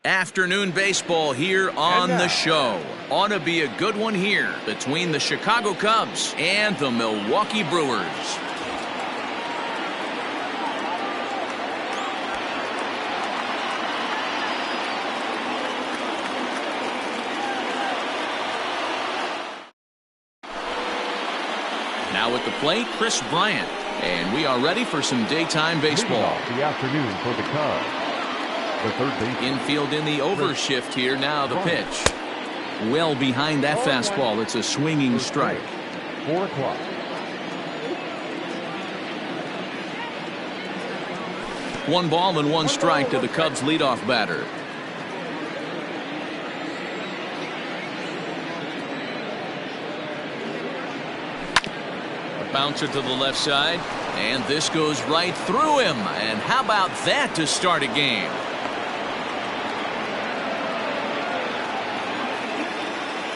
Afternoon baseball here on the show. Ought to be a good one here between the Chicago Cubs and the Milwaukee Brewers. Now at the plate, Kris Bryant. And we are ready for some daytime baseball. The afternoon for the Cubs. The third base. Infield in the overshift here. Now the pitch. Well behind that fastball. It's a swinging strike. 4 o'clock. One ball and one strike to the Cubs leadoff batter. Bouncer to the left side, and this goes right through him. And how about that to start a game?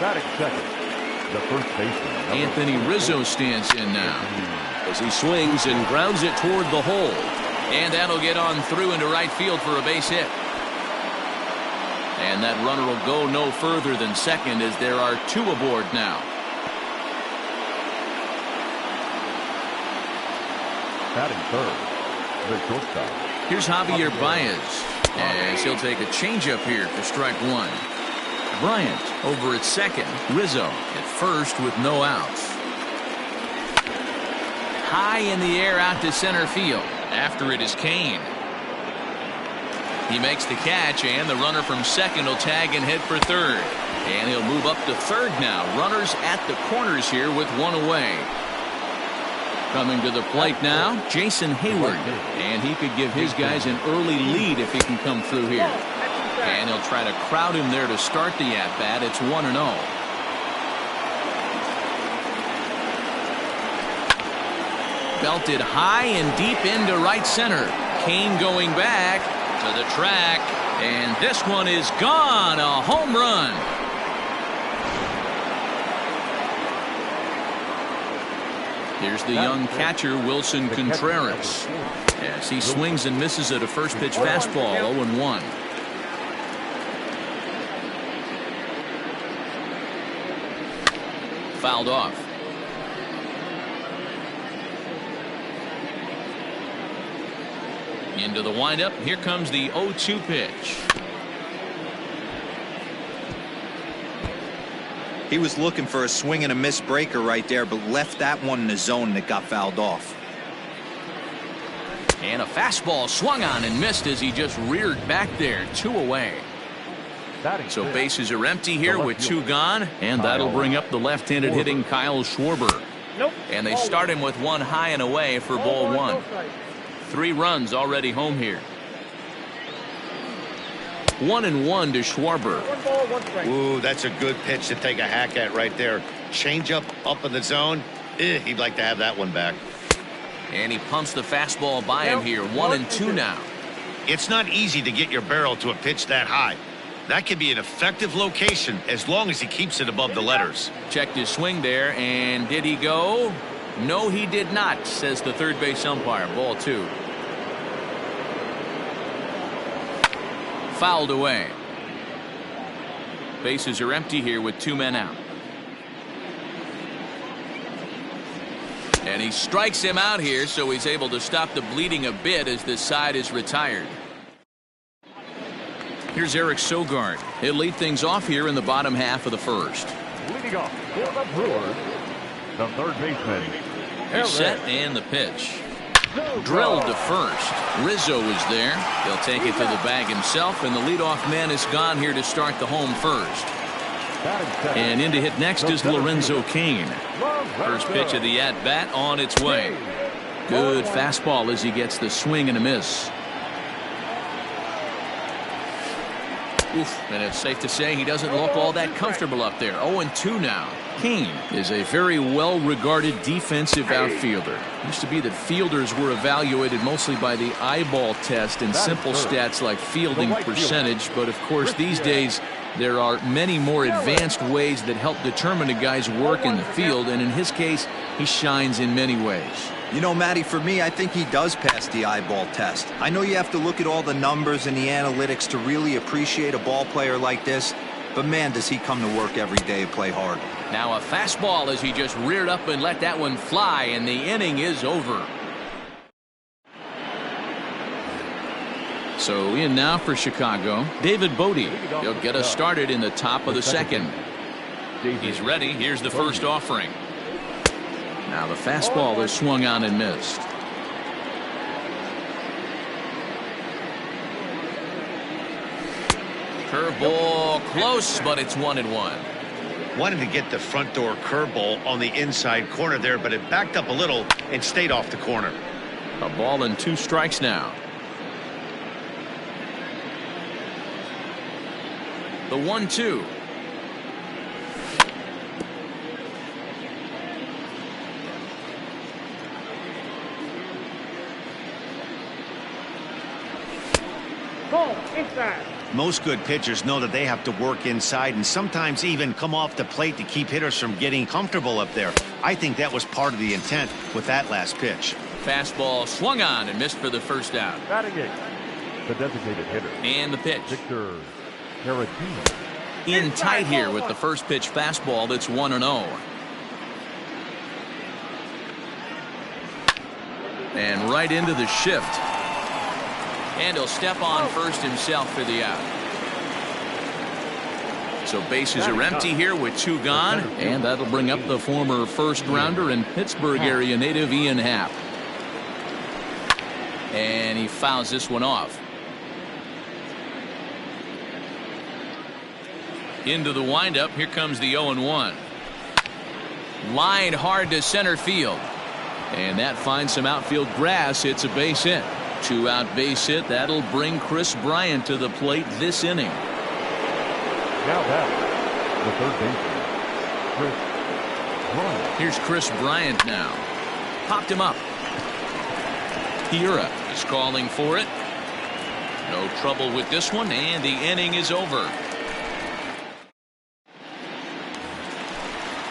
Batting second, the first baseman, Anthony Rizzo stands in now as he swings and grounds it toward the hole, and that'll get on through into right field for a base hit. And that runner will go no further than second as there are 2 aboard now. Batting third, the shortstop. Here's Javier Baez as he'll take a changeup here for strike 1. Bryant over at second. Rizzo at first with no outs. High in the air out to center field. After it is Kane. He makes the catch, and the runner from second will tag and head for third. And he'll move up to third now. Runners at the corners here with 1 away. Coming to the plate now, Jason Hayward. And he could give his guys an early lead if he can come through here. And he'll try to crowd him there to start the at-bat. It's 1-0. Belted high and deep into right center. Kane going back to the track. And this one is gone. A home run. Here's the young catcher, Wilson Contreras, as he swings and misses at a first pitch fastball, 0-1. Fouled off. Into the windup. Here comes the 0-2 pitch. He was looking for a swing and a miss breaker right there, but left that one in the zone that got fouled off. And a fastball swung on and missed as he just reared back there. 2 away. So bases are empty here with 2 gone, and that'll bring up the left-handed hitting Kyle Schwarber. And they start him with 1 high and away for ball 1. 3 runs already home here. 1-1 to Schwarber. Ooh, that's a good pitch to take a hack at right there. Change up in the zone. He'd like to have that one back. And he pumps the fastball by him here. 1-2 now. It's not easy to get your barrel to a pitch that high. That could be an effective location as long as he keeps it above the letters. Checked his swing there, and did he go? No, he did not, says the third base umpire. Ball 2. Fouled away. Bases are empty here with 2 men out. And he strikes him out here, so he's able to stop the bleeding a bit as this side is retired. Here's Eric Sogard. He'll lead things off here in the bottom half of the first. Leading off for the Brewers, the third baseman. He's set and the pitch. Drilled to first. Rizzo is there. He'll take it to the bag himself, and the leadoff man is gone here to start the home first. And in to hit next is Lorenzo Cain. First pitch of the at-bat on its way. Good fastball as he gets the swing and a miss. Oof, and it's safe to say he doesn't look all that comfortable up there. 0-2 now. Cain is a very well-regarded defensive outfielder. Used to be that fielders were evaluated mostly by the eyeball test and simple stats like fielding percentage, but of course these days there are many more advanced ways that help determine a guy's work in the field, and in his case he shines in many ways. You know, Matty, for me, I think he does pass the eyeball test. I know you have to look at all the numbers and the analytics to really appreciate a ball player like this, but man, does he come to work every day and play hard. Now a fastball as he just reared up and let that one fly, and the inning is over. So in now for Chicago, David Bote. He'll get us started in the top of the second. He's ready. Here's the first offering. Now the fastball is swung on and missed. Curveball close, but it's 1-1. Wanted to get the front door curveball on the inside corner there, but it backed up a little and stayed off the corner. A ball and 2 strikes now. The 1-2. Most good pitchers know that they have to work inside and sometimes even come off the plate to keep hitters from getting comfortable up there. I think that was part of the intent with that last pitch. Fastball swung on and missed for the first out. Batting eighth, the designated hitter. And the pitch. Victor Caratini. In tight here with the first pitch fastball that's 1-0. And right into the shift. And he'll step on first himself for the out. So bases are empty here with 2 gone. And that'll bring up the former first rounder and Pittsburgh area native Ian Happ. And he fouls this one off. Into the windup. Here comes the 0-1. Line hard to center field. And that finds some outfield grass. It's a base hit. 2-out base hit. That'll bring Chris Bryant to the plate this inning. Now that the third baseman, Chris Bryant. Here's Chris Bryant now. Popped him up. Hiura is calling for it. No trouble with this one, and the inning is over.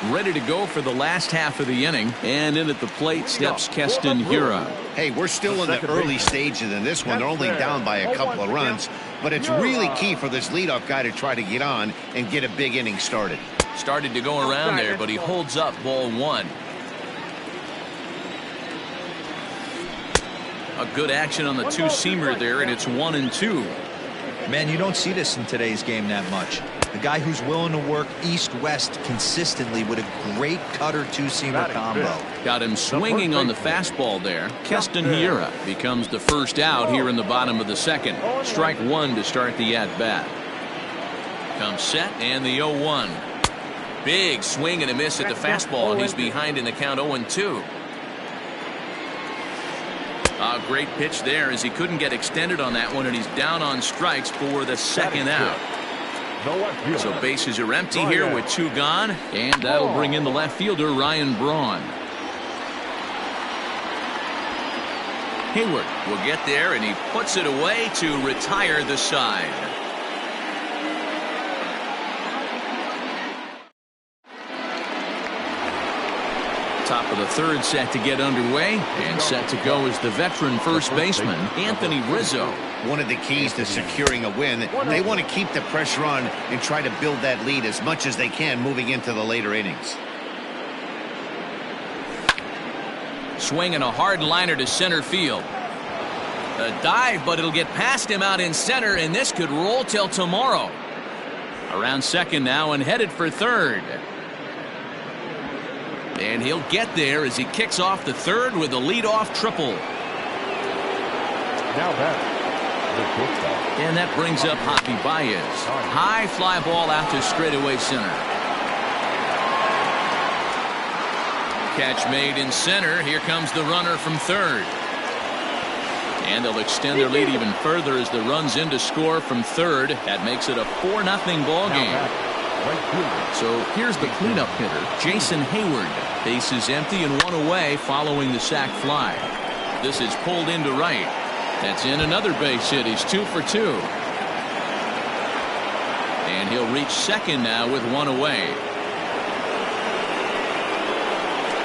Ready to go for the last half of the inning, and in at the plate steps Keston Hiura. Hey, we're still in the early stages in this one. They're only down by a couple of runs, but it's really key for this leadoff guy to try to get on and get a big inning started. Started to go around there, but he holds up ball 1. A good action on the 2-seamer there, and it's 1-2. Man, you don't see this in today's game that much. The guy who's willing to work east-west consistently with a great cutter 2-seamer combo. Got him swinging on the fastball there. Keston Hiura becomes the first out here in the bottom of the second. Strike 1 to start the at-bat. Comes set and the 0-1. Big swing and a miss at the fastball, and he's behind in the count 0-2. A great pitch there as he couldn't get extended on that one, and he's down on strikes for the second out. So bases are empty here with 2 gone, and that'll bring in the left fielder Ryan Braun. Hayward will get there, and he puts it away to retire the side. Top of the third set to get underway, and set to go is the veteran first baseman Anthony Rizzo. One of the keys to securing a win, they want to keep the pressure on and try to build that lead as much as they can moving into the later innings. Swinging a hard liner to center field. A dive, but it'll get past him out in center, and this could roll till tomorrow. Around second now and headed for third. And he'll get there as he kicks off the third with a leadoff triple. Now that the shortstop. And that brings up Javi Baez. High fly ball out to straightaway center. Catch made in center. Here comes the runner from third. And they'll extend their lead even further as the runs in to score from third. That makes it a 4-0 ball game. So here's the cleanup hitter, Jason Hayward. Bases empty and 1 away following the sac fly. This is pulled into right. That's in another base hit. He's 2 for 2. And he'll reach second now with 1 away.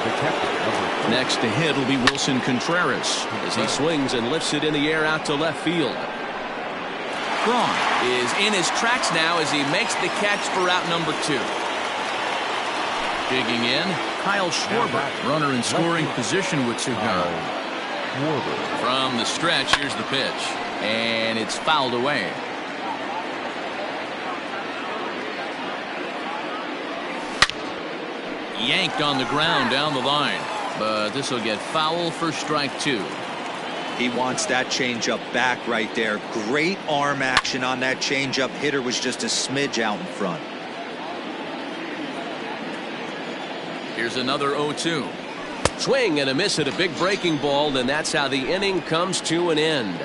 The captain, number Next to hit will be Wilson Contreras as he swings and lifts it in the air out to left field. Braun is in his tracks now as he makes the catch for out number 2. Digging in, Kyle Schwarber, runner in scoring position with 2 gone. From the stretch, here's the pitch, and it's fouled away. Yanked on the ground down the line, but this will get foul for strike 2. He wants that changeup back right there. Great arm action on that changeup. Hitter was just a smidge out in front. Here's another 0-2. Swing and a miss at a big breaking ball, and that's how the inning comes to an end.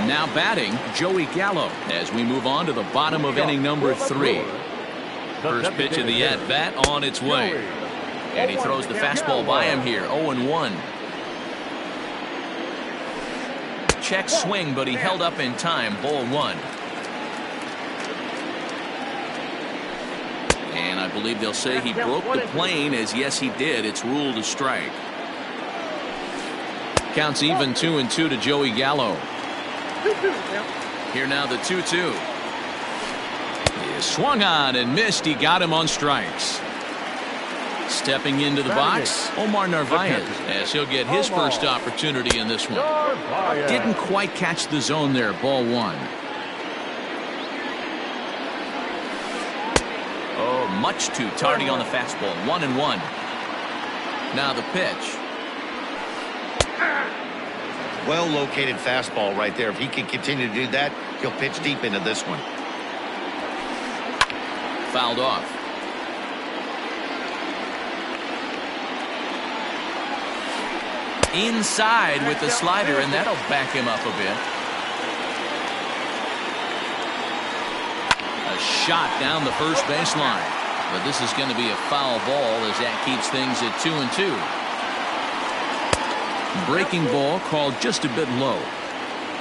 Now batting, Joey Gallo as we move on to the bottom of inning number 3. First pitch of the at-bat on its way. And he throws the fastball by him here, 0-1. Check swing, but he held up in time, ball 1. And I believe they'll say he broke the plane, as yes he did. It's ruled a strike. Counts even 2-2 to Joey Gallo. Here now the 2-2. He swung on and missed. He got him on strikes. Stepping into the box, Omar Narvaez, as he'll get his first opportunity in this one. Didn't quite catch the zone there, ball 1. Oh, much too tardy on the fastball, 1-1. Now the pitch. Well located fastball right there. If he can continue to do that, he'll pitch deep into this one. Fouled off. Inside with the slider, and that'll back him up a bit. A shot down the first baseline, but this is going to be a foul ball as that keeps things at 2-2. Breaking ball called just a bit low.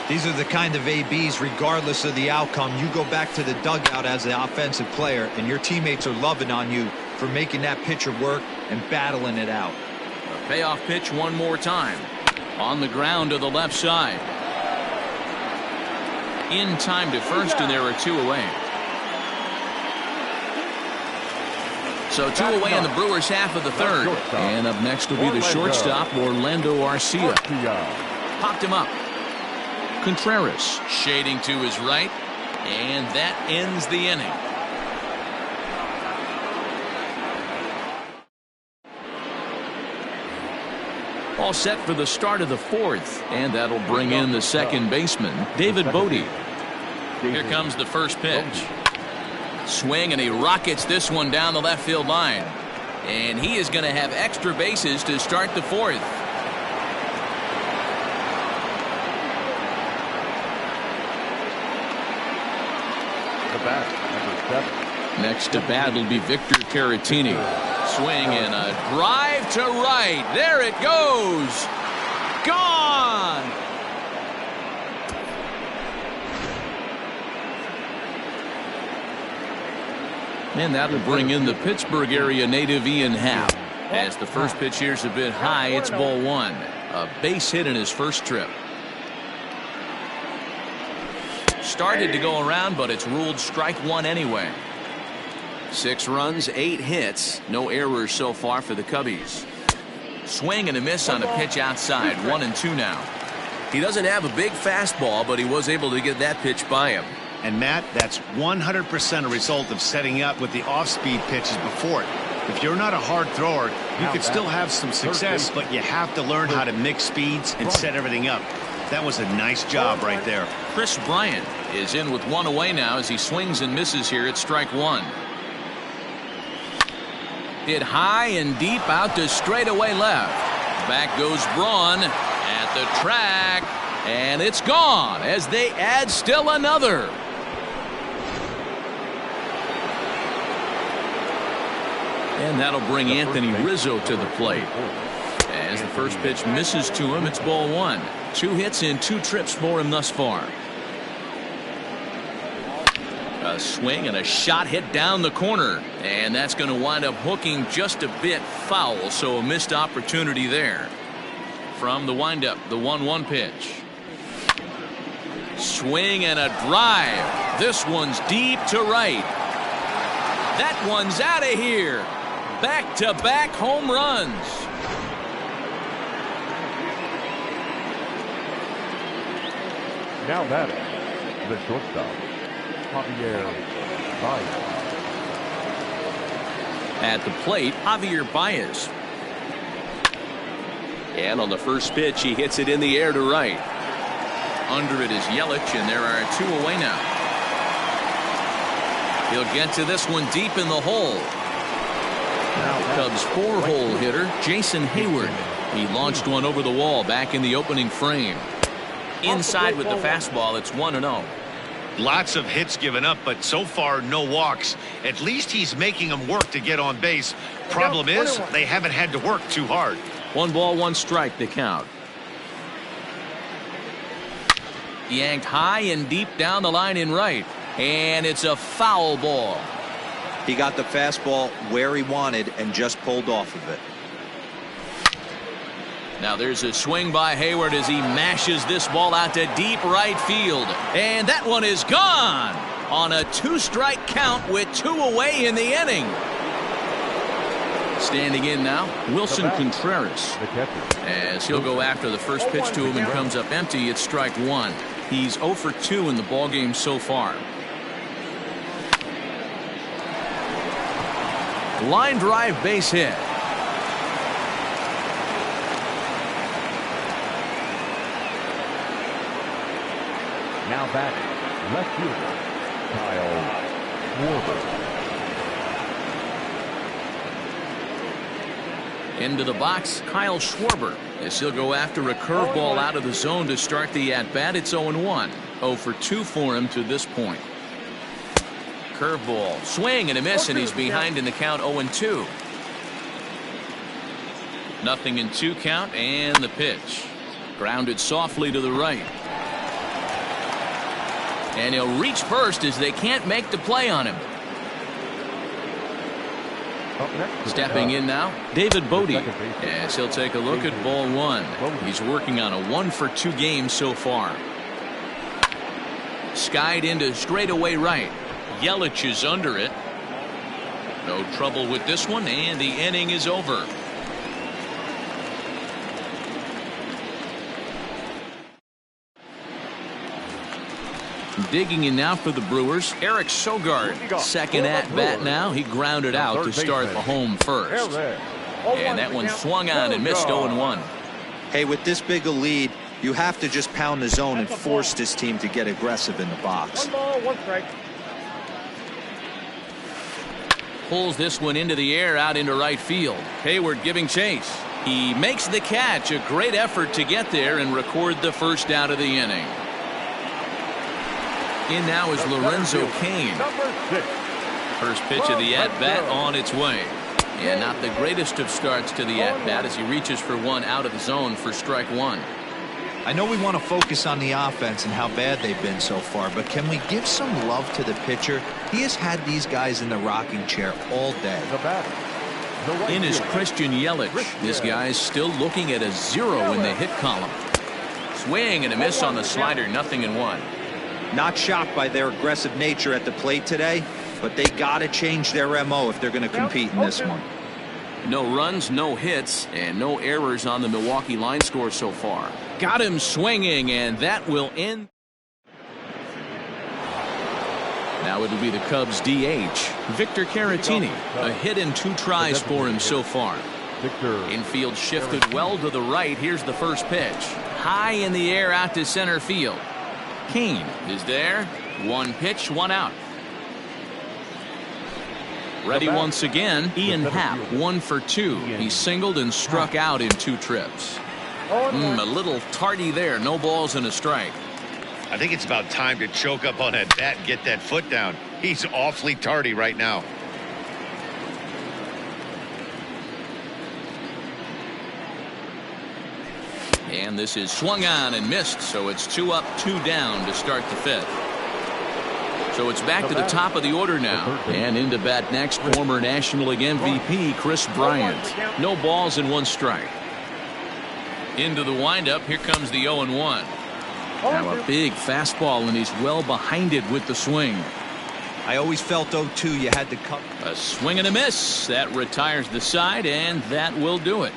These are the kind of ABs, regardless of the outcome. You go back to the dugout as an offensive player, and your teammates are loving on you for making that pitcher work and battling it out. A payoff pitch one more time. On the ground to the left side. In time to first, and there are 2 away. So 2 away in the Brewers' half of the 3rd. And up next will be the shortstop, Orlando Arcia. Popped him up. Contreras shading to his right, and that ends the inning. All set for the start of the 4th, and that'll bring in the second baseman, David Bodie. Here comes the first pitch. Swing, and he rockets this one down the left field line. And he is going to have extra bases to start the 4th. Next to bat will be Victor Caratini. Swing and a drive to right. There it goes. Gone. And that'll bring in the Pittsburgh area native Ian Happ. As the first pitch here's a bit high, it's ball 1. A base hit in his first trip. Started to go around, but it's ruled strike 1 anyway. 6 runs, 8 hits, no errors so far for the Cubbies. Swing and a miss on a pitch outside, 1-2 now. He doesn't have a big fastball, but he was able to get that pitch by him. And Matt, that's 100% a result of setting up with the off-speed pitches before it. If you're not a hard thrower, you could still have some success, but you have to learn how to mix speeds and set everything up. That was a nice job right there. Chris Bryant is in with 1 away now as he swings and misses here at strike 1. Hit high and deep out to straightaway left. Back goes Braun at the track, and it's gone as they add still another. And that'll bring Anthony Rizzo to the plate. As the first pitch misses to him, it's ball 1. 2 hits in 2 trips for him thus far. A swing and a shot hit down the corner, and that's going to wind up hooking just a bit foul, so a missed opportunity there. From the windup, the 1-1 pitch. Swing and a drive. This one's deep to right. That one's out of here. Back-to-back home runs. Now batting, the shortstop, Javier Baez. At the plate, Javier Baez. And on the first pitch, he hits it in the air to right. Under it is Yelich, and there are 2 away now. He'll get to this one deep in the hole. The Cubs' 4-hole hitter, Jason Hayward. He launched one over the wall back in the opening frame. Inside with the fastball, it's 1-0. Lots of hits given up, but so far no walks. At least he's making them work to get on base. Problem is, they haven't had to work too hard. 1 ball, 1 strike, the count. Yanked high and deep down the line in right. And it's a foul ball. He got the fastball where he wanted and just pulled off of it. Now there's a swing by Hayward as he mashes this ball out to deep right field. And that one is gone on a 2-strike count with 2 away in the inning. Standing in now, Wilson Contreras. As he'll go after the first pitch to him and comes up empty, it's strike 1. He's 0 for 2 in the ballgame so far. Line drive base hit. Now batting, left fielder, Kyle Schwarber. Into the box, Kyle Schwarber, as he'll go after a curveball out of the zone to start the at-bat. It's 0-1. 0 for 2 for him to this point. Curveball, swing and a miss, and he's behind in the count. 0-2. 0-2 count, and the pitch. Grounded softly to the right. And he'll reach first as they can't make the play on him. Stepping in now, David Bote, as he'll take a look at ball 1. He's working on a 1 for 2 game so far. Skied into straightaway right. Yelich is under it. No trouble with this one, and the inning is over. Digging in now for the Brewers, Eric Sogard. Second at bat now. He grounded out to start the home first. And that one swung on and missed. 0-1. Hey, with this big a lead, you have to just pound the zone and force this team to get aggressive in the box. 1 ball, 1 strike. Pulls this one into the air out into right field. Hayward giving chase. He makes the catch. A great effort to get there and record the first out of the inning. In now is Lorenzo Cain. First pitch of the at-bat on its way. And not the greatest of starts to the at-bat as he reaches for one out of the zone for strike 1. I know we want to focus on the offense and how bad they've been so far, but can we give some love to the pitcher? He has had these guys in the rocking chair all day. In is Christian Yelich. This guy's still looking at a 0 in the hit column. Swing and a miss on the slider. 0-1. Not shocked by their aggressive nature at the plate today, but they got to change their MO if they're going to compete in this one. No runs, no hits, and no errors on the Milwaukee line score so far. Got him swinging, and that will end. Now it'll be the Cubs DH, Victor Caratini. A hit and 2 tries for him so far. Infield shifted well to the right. Here's the first pitch. High in the air out to center field. Cain is there. 1 pitch, 1 out. Ready once again, Ian Happ, 1 for 2. He singled and struck out in 2 trips. A little tardy there. No balls and a strike. I think it's about time to choke up on that bat and get that foot down. He's awfully tardy right now. And this is swung on and missed, so it's 2 up, 2 down to start the 5th. So it's back to the top of the order now. And into bat next, former National League MVP Kris Bryant. No balls and 1 strike. Into the windup, here comes the 0-1. Now a big fastball, and he's well behind it with the swing. I always felt 0-2 you had to cut. A swing and a miss. That retires the side, and that will do it.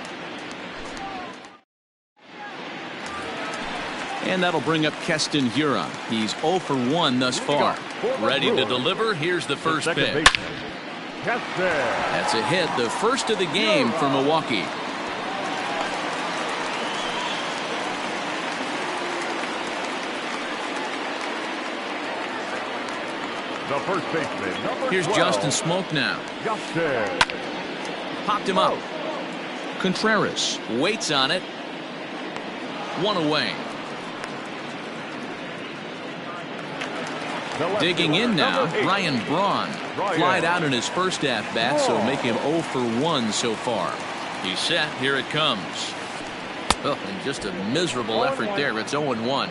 And that'll bring up Keston Hiura. He's 0 for 1 thus far. Ready to deliver. Here's the first pitch. That's a hit, the first of the game for Milwaukee. The first baseman, number Here's 12. Justin Smoak now. Justin. Popped him up. Contreras waits on it. 1 away. Digging in now, Ryan Braun. Flied out in his first at-bat, so make him 0 for 1 so far. He's set. Here it comes. Oh, and just a miserable effort there. It's 0-1.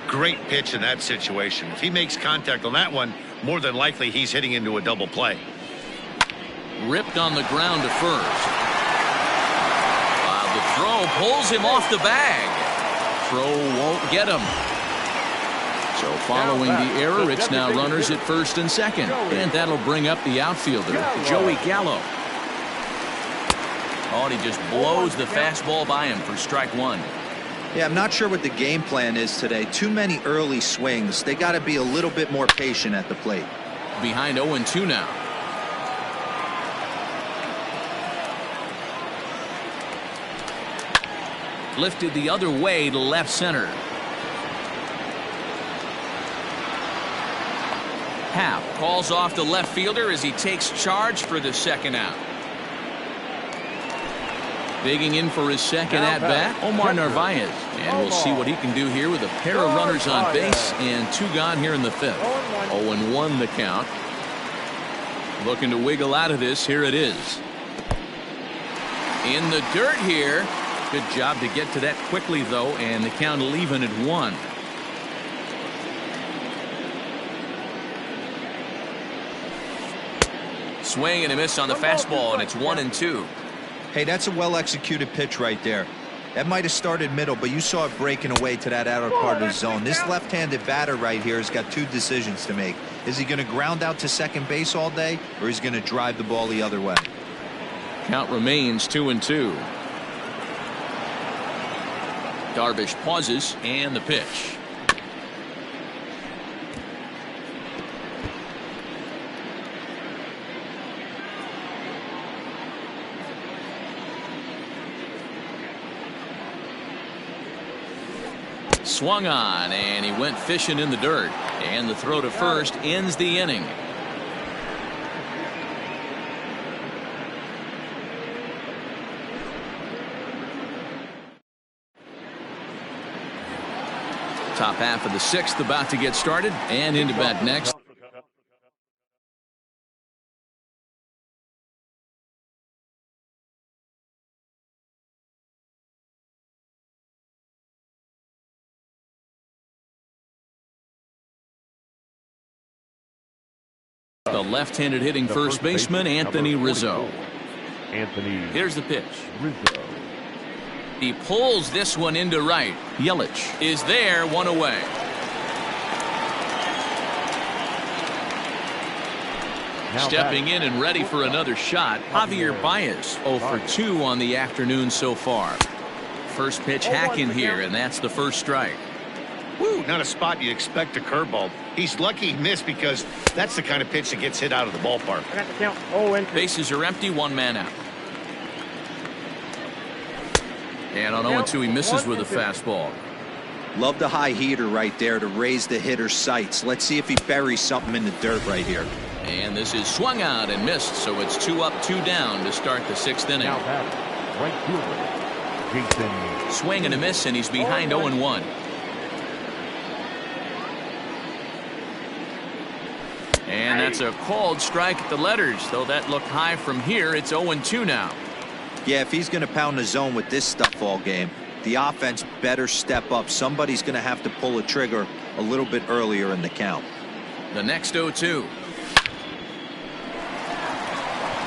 Great pitch in that situation. If he makes contact on that one, more than likely he's hitting into a double play. Ripped on the ground to first. The throw pulls him off the bag. Throw won't get him. So following the error, it's now runners at first and second. And that'll bring up the outfielder, Joey Gallo. Oh, and he just blows the fastball by him for strike 1. Yeah, I'm not sure what the game plan is today. Too many early swings. They got to be a little bit more patient at the plate. Behind 0-2 now. Lifted the other way to left center. Happ calls off the left fielder as he takes charge for the second out. Digging in for his second at-bat, Omar Narvaez. And we'll see what he can do here with a pair of runners on base and 2 gone here in the 5th. 0-1 the count. Looking to wiggle out of this. Here it is. In the dirt here. Good job to get to that quickly, though, and the count will even at 1. Swing and a miss on the fastball, and it's 1-2. Hey, that's a well-executed pitch right there. That might have started middle, but you saw it breaking away to that outer part of the zone. This left-handed batter right here has got 2 decisions to make. Is he going to ground out to second base all day, or is he going to drive the ball the other way? Count remains 2-2. Darvish pauses, and the pitch. Swung on, and he went fishing in the dirt. And the throw to first ends the inning. Top half of the 6th about to get started, and into bat next. The left-handed hitting first baseman, Anthony Rizzo. Here's the pitch. Rizzo. He pulls this one into right. Yelich is there, 1 away. Stepping in and ready for another shot, Javier Baez, 0 for 2 on the afternoon so far. First pitch hack in here, and that's the first strike. Woo, not a spot you expect a curveball. He's lucky he missed because that's the kind of pitch that gets hit out of the ballpark. Bases are empty, 1 man out. And on 0-2, he misses with a fastball. Love the high heater right there to raise the hitter's sights. Let's see if he buries something in the dirt right here. And this is swung out and missed, so it's 2 up, 2 down to start the 6th inning. Now batting, right fielder, Jason. Swing and a miss, and he's behind 0-1. And that's a called strike at the letters, though that looked high from here. It's 0-2 now. Yeah, if he's going to pound the zone with this stuff all game, the offense better step up. Somebody's going to have to pull a trigger a little bit earlier in the count. The next 0-2.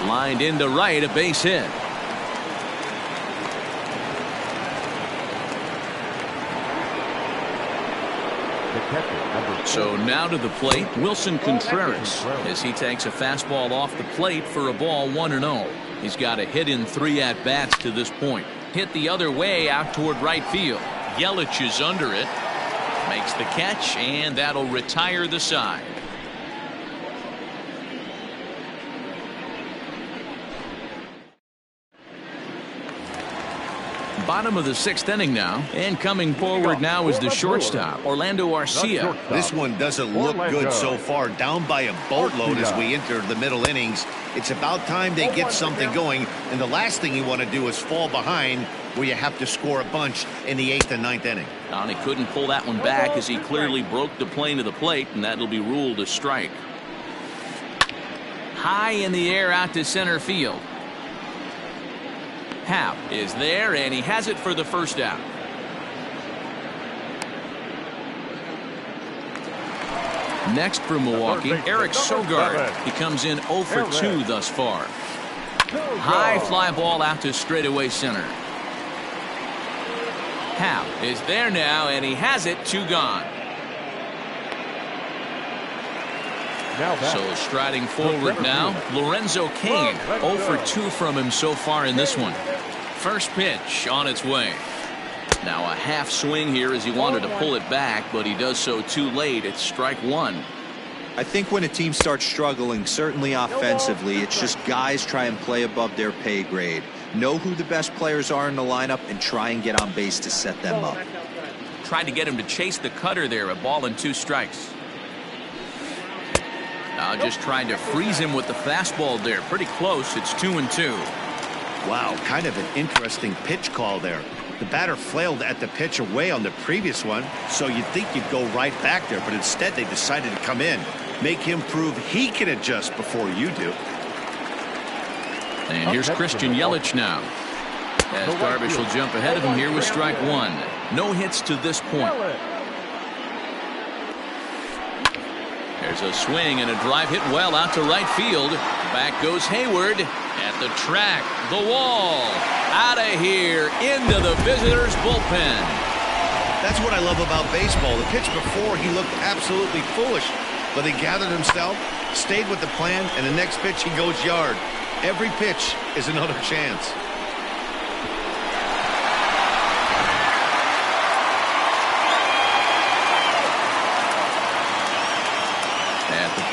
Lined into right, a base hit. So now to the plate, Wilson Contreras, as he takes a fastball off the plate for a ball 1-0. He's got a hit in 3 at-bats to this point. Hit the other way out toward right field. Yelich is under it. Makes the catch, and that'll retire the side. Bottom of the 6th inning now, and coming forward now is the shortstop, Orlando Arcia. This one doesn't look good so far. Down by a boatload as we enter the middle innings. It's about time they get something going, and the last thing you want to do is fall behind where you have to score a bunch in the 8th and 9th inning. And he couldn't pull that one back as he clearly broke the plane of the plate, and that'll be ruled a strike. High in the air out to center field. Happ is there, and he has it for the first out. Next for Milwaukee, Eric Sogard. He comes in 0 for 2 thus far. High fly ball out to straightaway center. Happ is there now, and he has it. 2 gone. So striding forward now, Lorenzo Cain. 0 for 2 from him so far in this one. First pitch on its way. Now a half swing here as he wanted to pull it back, but he does so too late. It's strike 1. I think when a team starts struggling, certainly offensively, it's just guys try and play above their pay grade. Know who the best players are in the lineup and try and get on base to set them up. Tried to get him to chase the cutter there. A ball and 2 strikes. Now just trying to freeze him with the fastball there. Pretty close. It's 2-2. Wow, kind of an interesting pitch call there. The batter flailed at the pitch away on the previous one, so you'd think you'd go right back there, but instead they decided to come in, make him prove he can adjust before you do. And here's Christian Yelich now, as Darvish will jump ahead of him here with strike 1. No hits to this point. There's a swing and a drive hit well out to right field. Back goes Hayward at the track, the wall, out of here, into the visitors' bullpen. That's what I love about baseball. The pitch before, he looked absolutely foolish, but he gathered himself, stayed with the plan, and the next pitch he goes yard. Every pitch is another chance.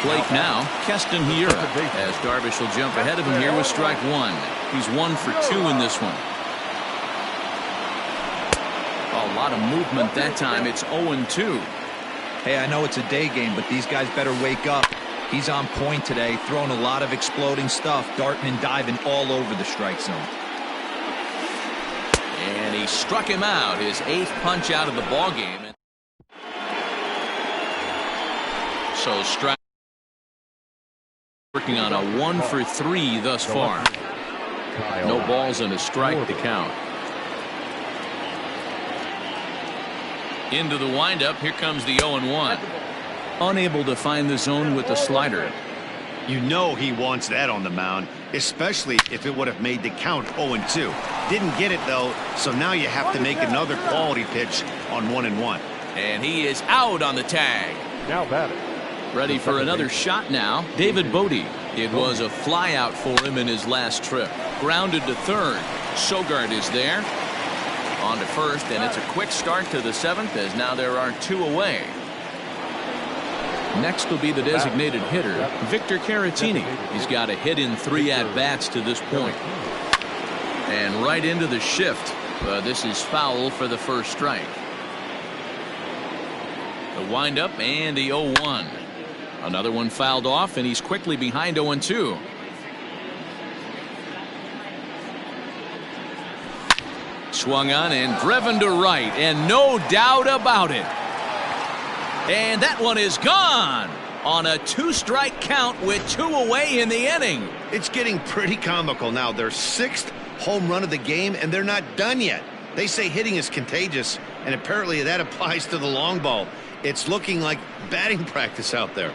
Plate now, Keston Hiura, as Darvish will jump ahead of him here with strike 1. He's 1 for 2 in this one. A lot of movement that time. It's 0-2. Hey, I know it's a day game, but these guys better wake up. He's on point today, throwing a lot of exploding stuff, darting and diving all over the strike zone. And he struck him out, his 8th punch out of the ballgame. So strike. Working on a 1 for 3 thus far. No balls and a strike to count. Into the windup. Here comes the 0-1. Unable to find the zone with the slider. You know he wants that on the mound, especially if it would have made the count 0-2. Didn't get it though, so now you have to make another quality pitch on 1-1. And he is out on the tag. Now batting. Ready for another shot now. David Bodie. It was a fly out for him in his last trip. Grounded to third. Sogard is there. On to first, and it's a quick start to the 7th as now there are 2 away. Next will be the designated hitter, Victor Caratini. He's got a hit in 3 at-bats to this point. And right into the shift. This is foul for the first strike. The windup and the 0-1. Another one fouled off, and he's quickly behind 0-2. Swung on and driven to right, and no doubt about it. And that one is gone on a 2-strike count with 2 away in the inning. It's getting pretty comical now. Their 6th home run of the game, and they're not done yet. They say hitting is contagious, and apparently that applies to the long ball. It's looking like batting practice out there.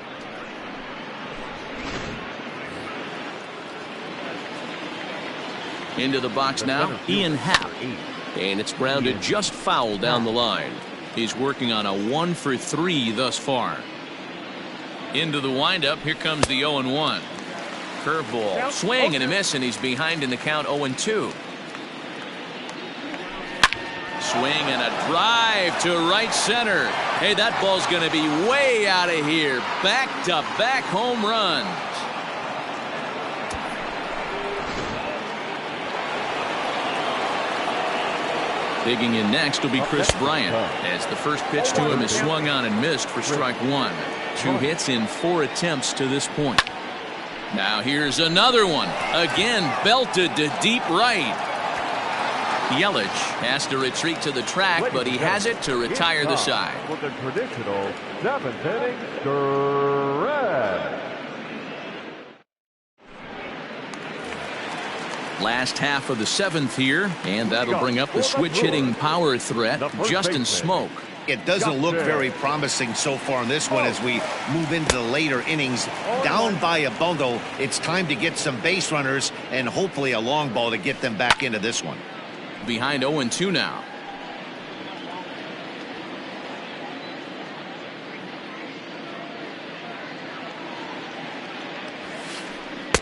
Into the box now, Ian Happ. And it's grounded just foul down the line. He's working on a 1-for-3 thus far. Into the windup. Here comes the 0-1. Curveball. Swing and a miss, and he's behind in the count 0-2. Swing and a drive to right center. Hey, that ball's going to be way out of here. Back-to-back home runs. Digging in next will be Chris Bryant, as the first pitch to him is swung on and missed for strike one. 2 hits in 4 attempts to this point. Now here's another one. Again, belted to deep right. Yelich has to retreat to the track, but he has it to retire the side. With the traditional 7th inning stretch. Last half of the 7th here, and that'll bring up the switch-hitting power threat, Justin Smoak. It doesn't look very promising so far in this one as we move into the later innings. Down by a bundle, it's time to get some base runners and hopefully a long ball to get them back into this one. Behind 0-2 now.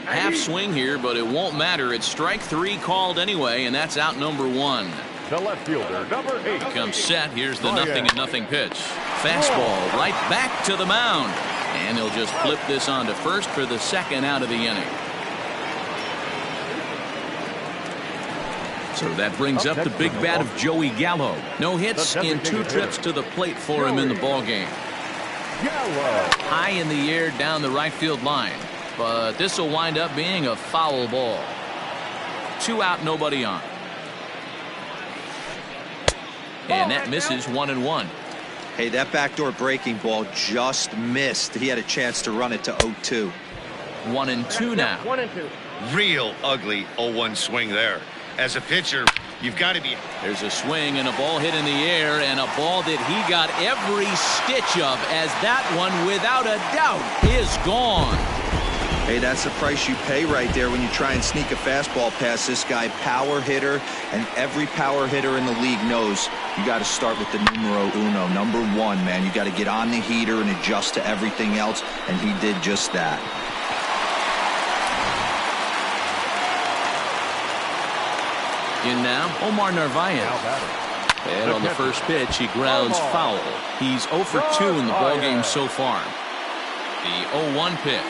Half swing here, but it won't matter. It's strike 3 called anyway, and that's out number 1. The left fielder, number 8. Comes set. Here's the 0-0 pitch. Fastball right back to the mound. And he'll just flip this on to first for the 2nd out of the inning. So that brings up the big bat of Joey Gallo. No hits in 2 trips to the plate for him in the ballgame. High in the air down the right field line. But this will wind up being a foul ball. 2 out, nobody on. And that misses 1-1. Hey, that backdoor breaking ball just missed. He had a chance to run it to 0-2. 1-2 now. 1-2. Real ugly 0-1 swing there. As a pitcher, you've got to be. There's a swing and a ball hit in the air, and a ball that he got every stitch of, as that one, without a doubt, is gone. Hey, that's the price you pay right there when you try and sneak a fastball past this guy. Power hitter, and every power hitter in the league knows you got to start with the numero uno, number 1, man. You got to get on the heater and adjust to everything else, and he did just that. In now, Omar Narvaez. And on the first pitch, he grounds foul. He's 0 for 2 in the ballgame so far. The 0-1 pitch.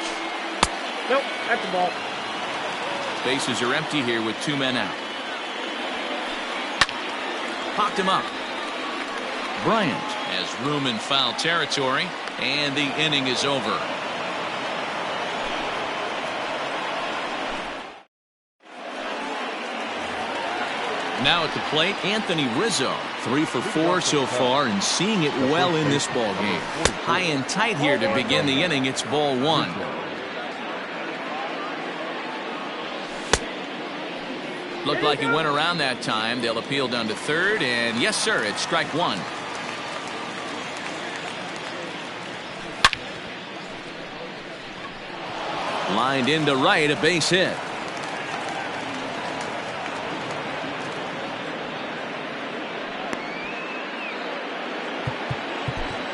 Nope, that's the ball. Bases are empty here with 2 men out. Popped him up. Bryant has room in foul territory, and the inning is over. Now at the plate, Anthony Rizzo. 3 for 4 so far, and seeing it well in this ball game. High and tight here to begin the inning. It's ball 1. Looked like he went around that time. They'll appeal down to 3rd, and yes, sir, it's strike 1. Lined into right, a base hit.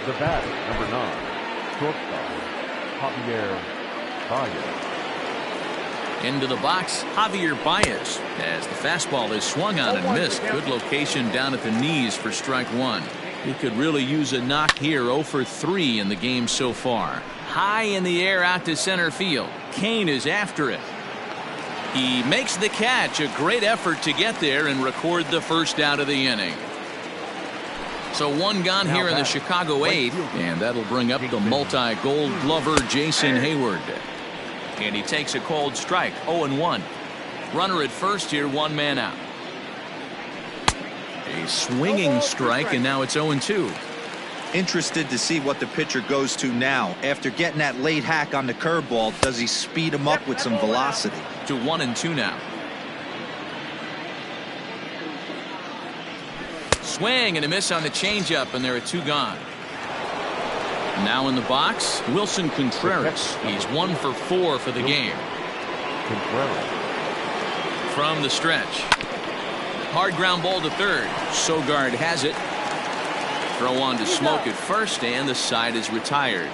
The bat, number 9, shortstop, Javier Baez. Into the box, Javier Baez, as the fastball is swung on and missed. Good location down at the knees for strike 1. He could really use a knock here. 0 for 3 in the game so far. High in the air out to center field. Kane is after it. He makes the catch. A great effort to get there and record the first out of the inning. So 1 gone here in the Chicago 8, and that'll bring up the multi-gold glover Jason Hayward. And he takes a cold strike. 0-1. Runner at first here, 1 man out. A swinging strike, and now it's 0-2. Interested to see what the pitcher goes to now. After getting that late hack on the curveball, does he speed him up with some velocity? To 1-2 now. Swing and a miss on the changeup, and there are 2 gone. Now in the box, Wilson Contreras. He's 1 for 4 for the game. from the stretch. Hard ground ball to third. Sogard has it. Throw on to Smoke at first, and the side is retired.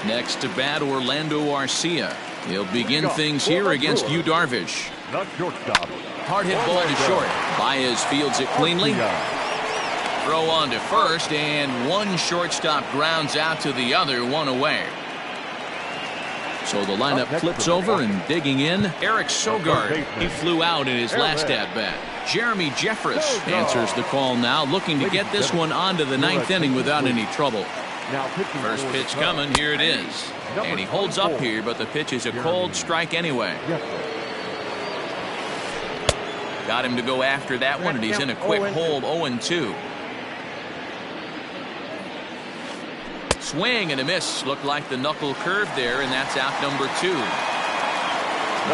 Next to bat, Orlando Arcia. He'll begin things here against Yu Darvish. Not shortstop. Hard hit ball to short. Baez fields it cleanly. Throw on to first, and one shortstop grounds out to the other, one away. So the lineup flips over, and digging in, Eric Sogard. He flew out in his last at-bat. Jeremy Jeffress answers the call now, looking to get this one onto the ninth inning without any trouble. First pitch coming, here it is. And he holds up here, but the pitch is a cold strike anyway. Got him to go after that one, and he's in a quick hold, 0-2. Swing and a miss. Looked like the knuckle curve there, and that's out number 2.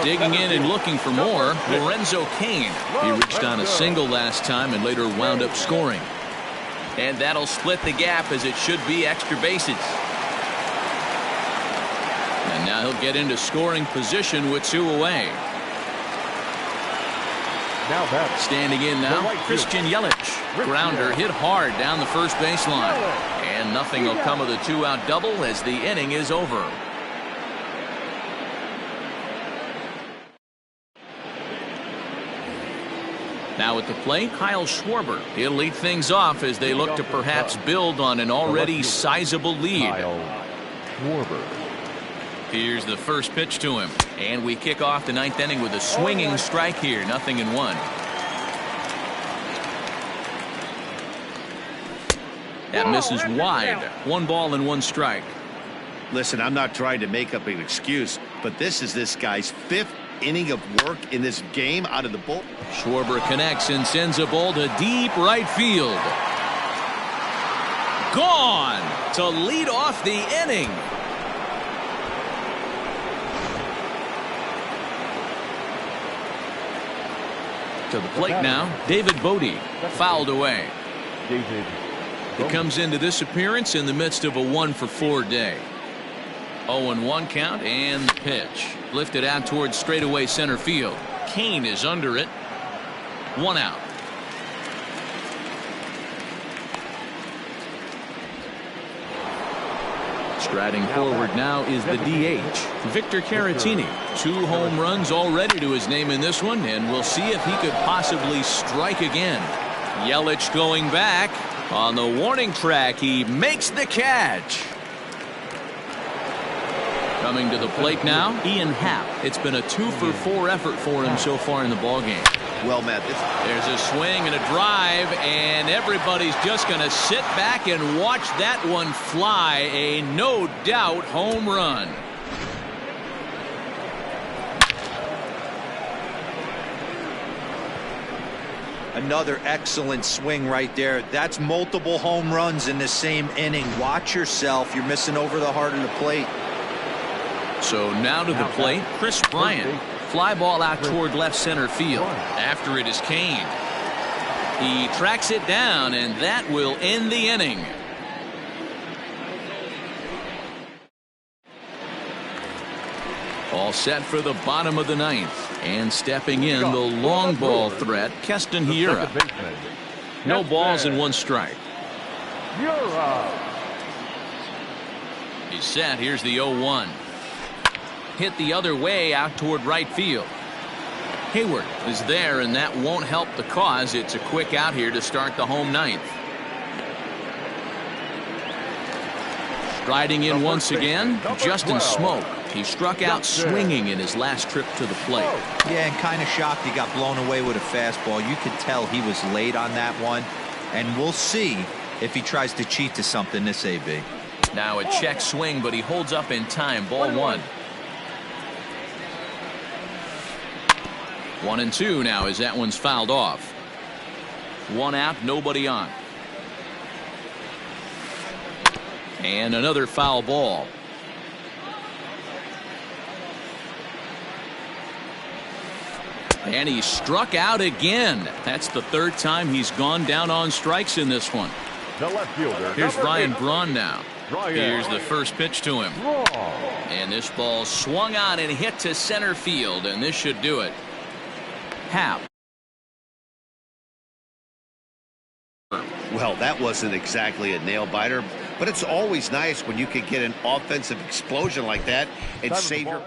Digging in and looking for more, Lorenzo Cain. He reached on a single last time and later wound up scoring. And that'll split the gap, as it should be extra bases. And now he'll get into scoring position with 2 away. Standing in now, Christian Yelich. Grounder hit hard down the first baseline. And nothing will come of the 2-out double as the inning is over. Now at the plate, Kyle Schwarber. He'll lead things off as they look to perhaps build on an already sizable lead. Here's the first pitch to him. And we kick off the ninth inning with a swinging strike here. 0-1. That misses wide. 1 ball and 1 strike. Listen, I'm not trying to make up an excuse, but this is this guy's 5th inning of work in this game out of the bull. Schwarber connects and sends a ball to deep right field. Gone to lead off the inning. To the plate now, David Bodie. Fouled away. He comes into this appearance in the midst of a 1-for-4 day. 0-1 count, and the pitch. Lifted out towards straightaway center field. Cain is under it. 1 out. Striding forward now is the DH, Victor Caratini. 2 home runs already to his name in this one, and we'll see if he could possibly strike again. Yelich going back. On the warning track, he makes the catch. Coming to the plate now, Ian Happ. It's been a 2-for-4 effort for him so far in the ballgame. Well, Matt, there's a swing and a drive, and everybody's just going to sit back and watch that one fly. A no-doubt home run. Another excellent swing right there. That's multiple home runs in the same inning. Watch yourself. You're missing over the heart of the plate. So now to the plate, Chris Bryant. Fly ball out toward left center field. After it is Cain. He tracks it down, and that will end the inning. All set for the bottom of the ninth. And stepping in, the long ball threat, Keston Hiura. No balls and 1 strike. He's set. Here's the 0-1. Hit the other way out toward right field. Hayward is there, and that won't help the cause. It's a quick out here to start the home ninth. Striding in once again, Justin Smoke. He struck out swinging in his last trip to the plate. Yeah, and kind of shocked he got blown away with a fastball. You could tell he was late on that one. And we'll see if he tries to cheat to something this AB. Now a check swing, but he holds up in time. Ball 1. 1-2 now as that one's fouled off. 1 out, nobody on. And another foul ball. And he struck out again. That's the 3rd time he's gone down on strikes in this one. The left fielder. Here's Ryan Braun now. Here's the first pitch to him. And this ball swung on and hit to center field, and this should do it. Happ. Well, that wasn't exactly a nail-biter, but it's always nice when you can get an offensive explosion like that and save your...